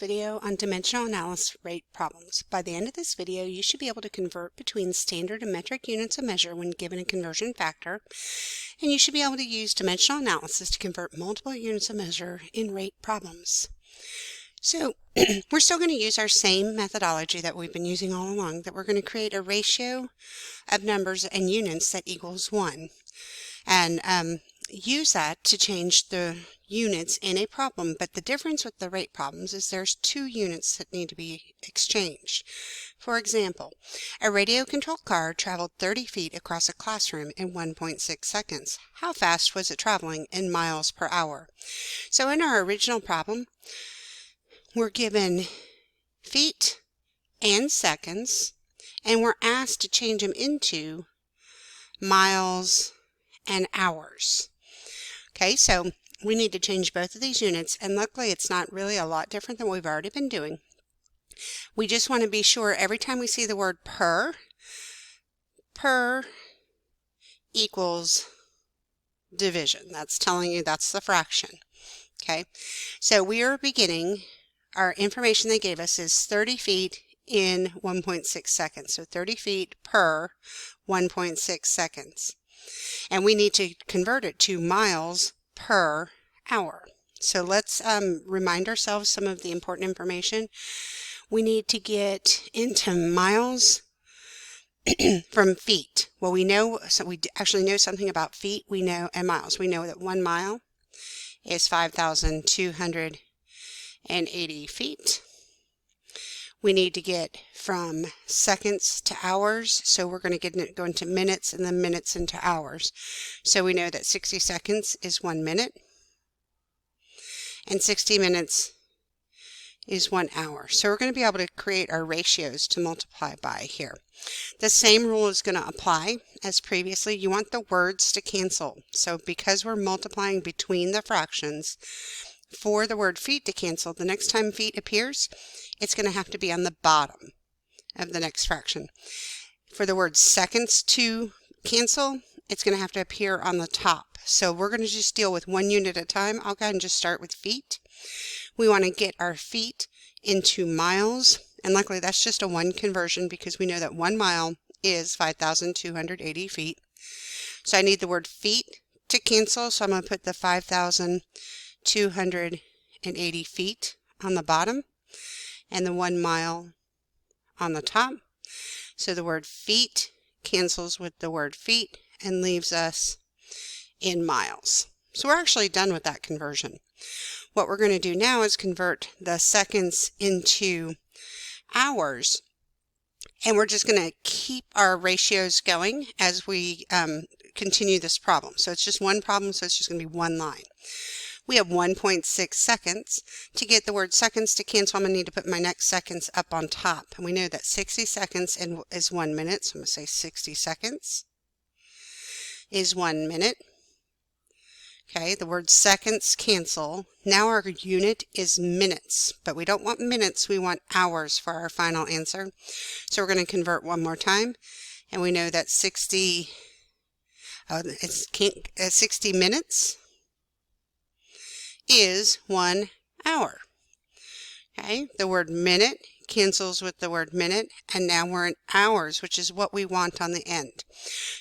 video on dimensional analysis rate problems. By the end of this video, you should be able to convert between standard and metric units of measure when given a conversion factor, and you should be able to use dimensional analysis to convert multiple units of measure in rate problems. So we're still going to use our same methodology that we've been using all along, that we're going to create a ratio of numbers and units that equals 1. And use that to change the units in a problem. But the difference with the rate problems is there's 2 units that need to be exchanged. For example, a radio-controlled car traveled 30 feet across a classroom in 1.6 seconds. How fast was it traveling in miles per hour? So in our original problem, we're given feet and seconds, and we're asked to change them into miles and hours. Okay, so we need to change both of these units, and luckily it's not really a lot different than we've already been doing. We just want to be sure every time we see the word per equals division. That's telling you that's the fraction. Okay, so we are beginning, our information they gave us is 30 feet in 1.6 seconds. So 30 feet per 1.6 seconds. And we need to convert it to miles per hour. So let's remind ourselves some of the important information. We need to get into miles from feet. Well, we know, so we actually know something about feet, we know, and miles. We know that 1 mile is 5,280 feet. We need to get from seconds to hours, so we're going to go into minutes and then minutes into hours. So we know that 60 seconds is 1 minute, and 60 minutes is 1 hour. So we're going to be able to create our ratios to multiply by here. The same rule is going to apply as previously. You want the words to cancel. So because we're multiplying between the fractions, for the word feet to cancel, the next time feet appears, it's going to have to be on the bottom of the next fraction. For the word seconds to cancel, it's going to have to appear on the top. So we're going to just deal with 1 unit at a time. I'll go ahead and just start with feet. We want to get our feet into miles, and luckily that's just a 1 conversion because we know that 1 mile is 5,280 feet. So I need the word feet to cancel, so I'm going to put the 5,280 feet on the bottom and the 1 mile on the top. So the word feet cancels with the word feet and leaves us in miles. So we're actually done with that conversion. What we're going to do now is convert the seconds into hours, and we're just going to keep our ratios going as we continue this problem. So it's just one problem, so it's just going to be 1 line. We have 1.6 seconds. To get the word seconds to cancel, I'm going to need to put my next seconds up on top. And we know that 60 seconds is 1 minute, so I'm going to say 60 seconds is 1 minute. Okay, the word seconds cancel. Now our unit is minutes, but we don't want minutes, we want hours for our final answer. So we're going to convert one more time, and we know that 60 minutes is 1 hour. Okay, the word minute cancels with the word minute, and now we're in hours, which is what we want on the end.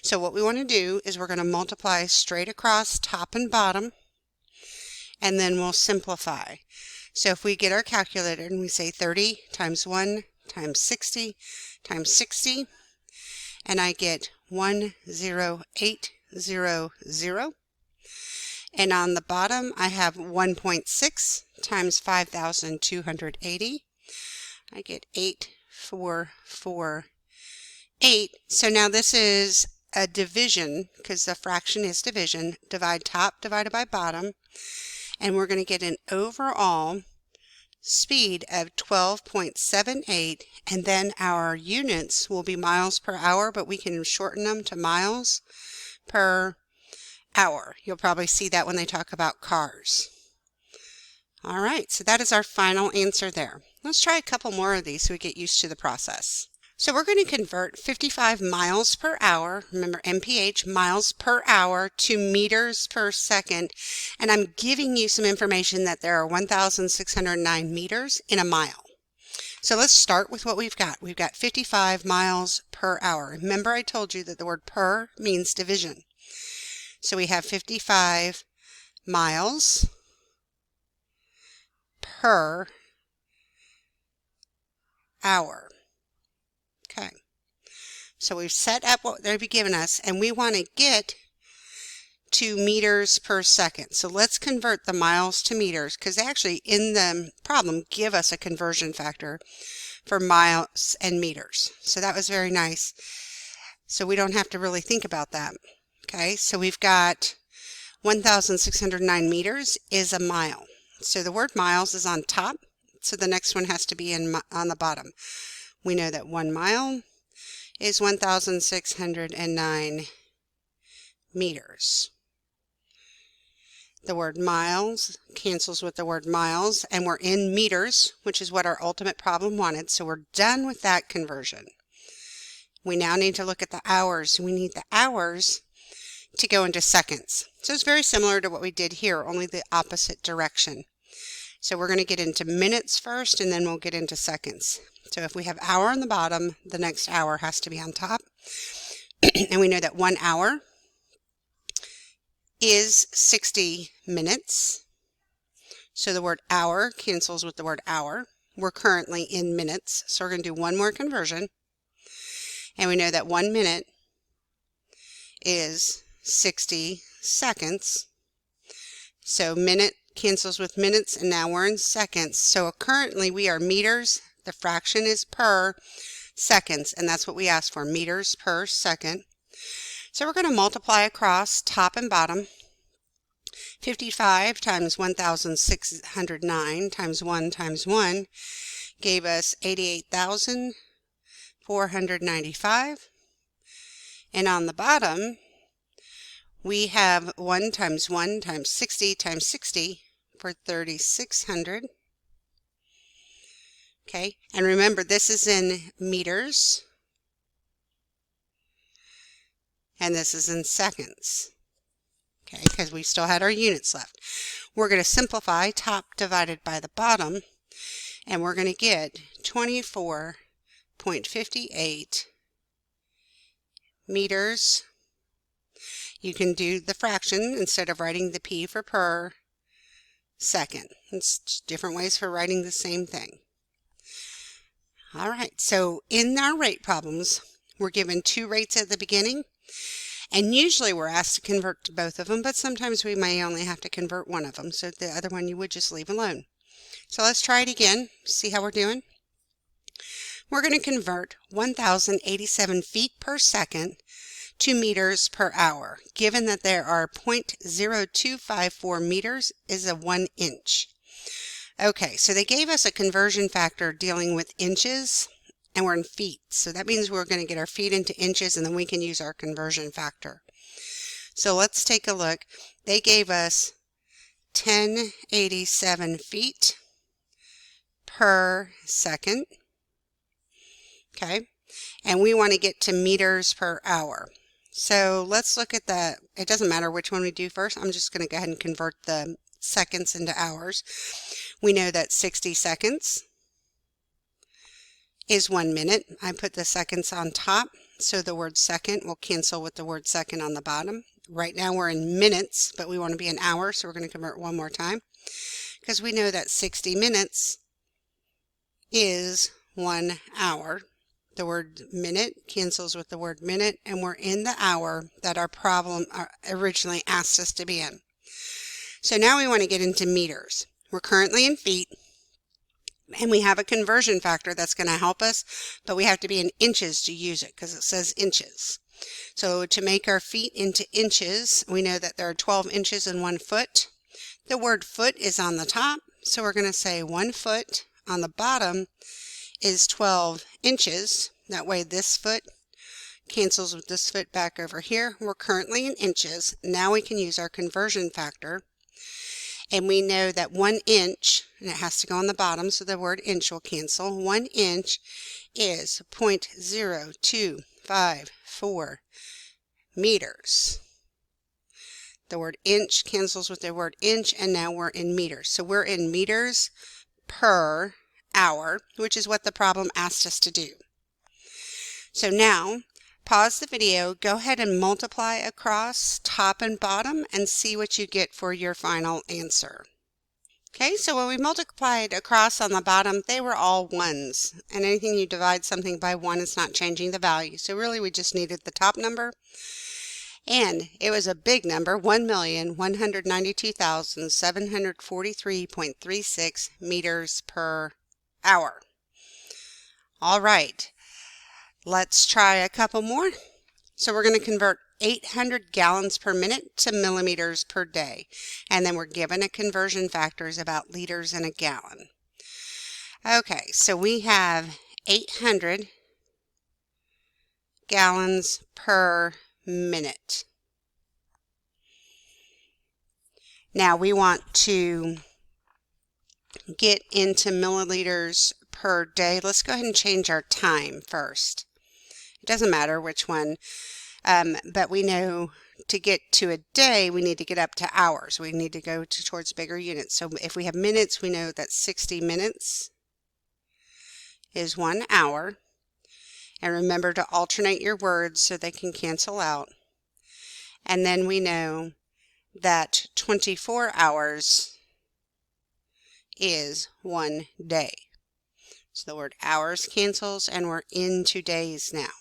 So what we want to do is we're going to multiply straight across top and bottom, and then we'll simplify. So if we get our calculator and we say 30 times 1 times 60 times 60, and I get 10800. And on the bottom, I have 1.6 times 5,280. I get 8448. So now this is a division, because the fraction is division. Divide top divided by bottom. And we're going to get an overall speed of 12.78. And then our units will be miles per hour, but we can shorten them to miles per hour. You'll probably see that when they talk about cars. All right, so that is our final answer there. Let's try a couple more of these so we get used to the process. So we're going to convert 55 miles per hour, remember mph, miles per hour, to meters per second. And I'm giving you some information that there are 1,609 meters in a mile. So let's start with what we've got. We've got 55 miles per hour. Remember I told you that the word per means division. So we have 55 miles per hour. Okay. So we've set up what they've given us, and we want to get to meters per second. So let's convert the miles to meters, because actually in the problem give us a conversion factor for miles and meters. So that was very nice. So we don't have to really think about that. Okay, so we've got 1,609 meters is a mile. So the word miles is on top, so the next one has to be on the bottom. We know that 1 mile is 1,609 meters. The word miles cancels with the word miles, and we're in meters, which is what our ultimate problem wanted, so we're done with that conversion. We now need to look at the hours. We need the hours to go into seconds. So it's very similar to what we did here, only the opposite direction. So we're going to get into minutes first, and then we'll get into seconds. So if we have hour on the bottom, the next hour has to be on top. And we know that 1 hour is 60 minutes. So the word hour cancels with the word hour. We're currently in minutes, so we're going to do one more conversion. And we know that 1 minute is 60 seconds. So minute cancels with minutes, and now we're in seconds. So currently we are meters. The fraction is per seconds, and that's what we asked for, meters per second. So we're going to multiply across top and bottom. 55 times 1,609 times 1 times 1 gave us 88,495. And on the bottom, we have 1 times 1 times 60 times 60 for 3,600. Okay, and remember this is in meters, and this is in seconds. Okay, because we still had our units left. We're going to simplify top divided by the bottom, and we're going to get 24.58 meters. You can do the fraction instead of writing the p for per second. It's different ways for writing the same thing. All right, so in our rate problems, we're given 2 rates at the beginning, and usually we're asked to convert to both of them, but sometimes we may only have to convert one of them, so the other one you would just leave alone. So let's try it again, see how we're doing. We're going to convert 1,087 feet per second to meters per hour, given that there are 0.0254 meters is a 1 inch. Okay, so they gave us a conversion factor dealing with inches, and we're in feet. So that means we're going to get our feet into inches, and then we can use our conversion factor. So let's take a look. They gave us 1087 feet per second. Okay, and we want to get to meters per hour. So let's look at that. It doesn't matter which one we do first. I'm just going to go ahead and convert the seconds into hours. We know that 60 seconds is 1 minute. I put the seconds on top, so the word second will cancel with the word second on the bottom. Right now we're in minutes, but we want to be in hours, so we're going to convert one more time, because we know that 60 minutes is 1 hour. The word minute cancels with the word minute, and we're in the hour that our problem originally asked us to be in. So now we want to get into meters. We're currently in feet, and we have a conversion factor that's going to help us, but we have to be in inches to use it because it says inches. So to make our feet into inches, we know that there are 12 inches in 1 foot. The word foot is on the top, so we're going to say 1 foot on the bottom is 12 inches. That way this foot cancels with this foot back over here. We're currently in inches. Now we can use our conversion factor. And we know that 1 inch, and it has to go on the bottom, so the word inch will cancel. 1 inch is 0.0254 meters. The word inch cancels with the word inch, and now we're in meters. So we're in meters per hour, which is what the problem asked us to do. So now, pause the video, go ahead and multiply across top and bottom and see what you get for your final answer. Okay, so when we multiplied across on the bottom, they were all ones. And anything you divide something by 1 is not changing the value. So really we just needed the top number. And it was a big number, 1,192,743.36 meters per hour. All right, let's try a couple more. So we're going to convert 800 gallons per minute to millimeters per day. And then we're given a conversion factors about liters in a gallon. Okay, so we have 800 gallons per minute. Now we want to get into milliliters per day. Let's go ahead and change our time first. It doesn't matter which one, but we know to get to a day, we need to get up to hours. We need to go towards bigger units. So if we have minutes, we know that 60 minutes is 1 hour. And remember to alternate your words so they can cancel out. And then we know that 24 hours is 1 day. So the word hours cancels and we're into days now.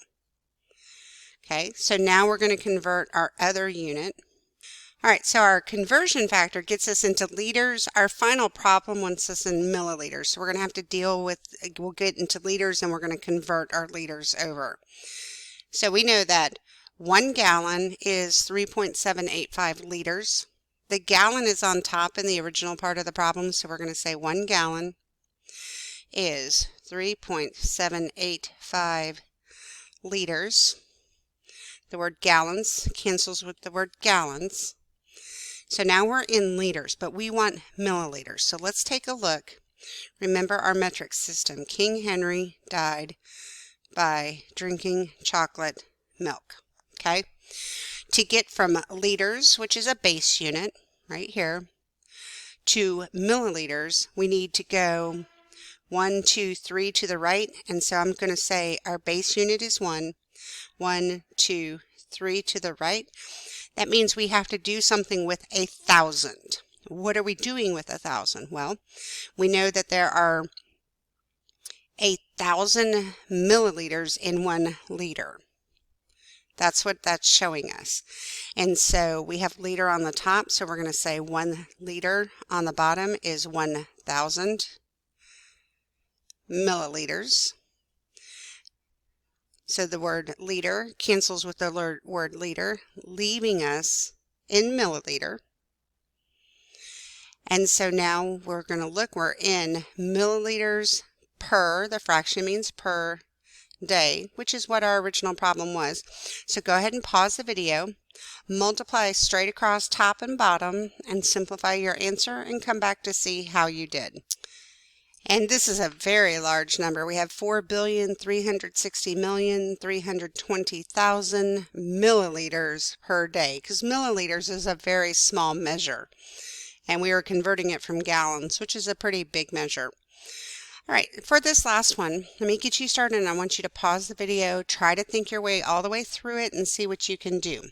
Okay, so now we're going to convert our other unit. All right, so our conversion factor gets us into liters. Our final problem wants us in milliliters. So we're going to have to deal with, we'll get into liters and we're going to convert our liters over. So we know that 1 gallon is 3.785 liters. The gallon is on top in the original part of the problem, so we're going to say 1 gallon is 3.785 liters. The word gallons cancels with the word gallons. So now we're in liters, but we want milliliters. So let's take a look. Remember our metric system. King Henry died by drinking chocolate milk. Okay? To get from liters, which is a base unit, right here, to milliliters, we need to go 1, 2, 3 to the right. And so I'm going to say our base unit is 1. 1, 2, 3 to the right. That means we have to do something with 1,000. What are we doing with 1,000? Well, we know that there are 1,000 milliliters in 1 liter. That's what that's showing us. And so we have liter on the top, so we're going to say 1 liter on the bottom is 1,000 milliliters. So the word liter cancels with the word liter, leaving us in milliliter. And so now we're going to look, we're in milliliters per, the fraction means per day, which is what our original problem was. So go ahead and pause the video, multiply straight across top and bottom, and simplify your answer and come back to see how you did. And this is a very large number. We have 4,360,320,000 milliliters per day, because milliliters is a very small measure. And we are converting it from gallons, which is a pretty big measure. All right, for this last one, let me get you started, and I want you to pause the video, try to think your way all the way through it and see what you can do.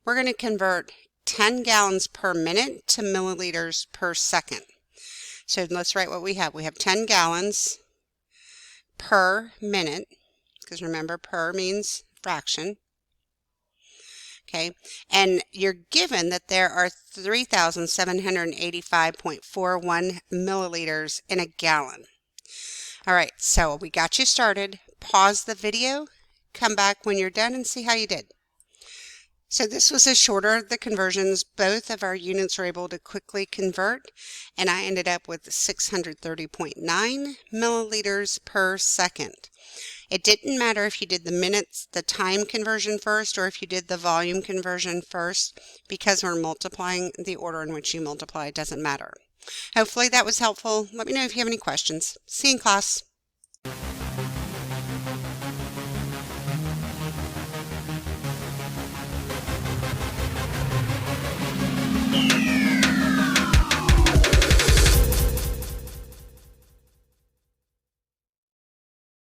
We're going to convert 10 gallons per minute to milliliters per second. So let's write what we have. We have 10 gallons per minute, because remember, per means fraction. Okay, and you're given that there are 3,785.41 milliliters in a gallon. All right, so we got you started. Pause the video, come back when you're done and see how you did. So this was a shorter of the conversions. Both of our units were able to quickly convert, and I ended up with 630.9 milliliters per second. It didn't matter if you did the minutes, the time conversion first, or if you did the volume conversion first, because we're multiplying, the order in which you multiply, it doesn't matter. Hopefully that was helpful. Let me know if you have any questions. See you in class.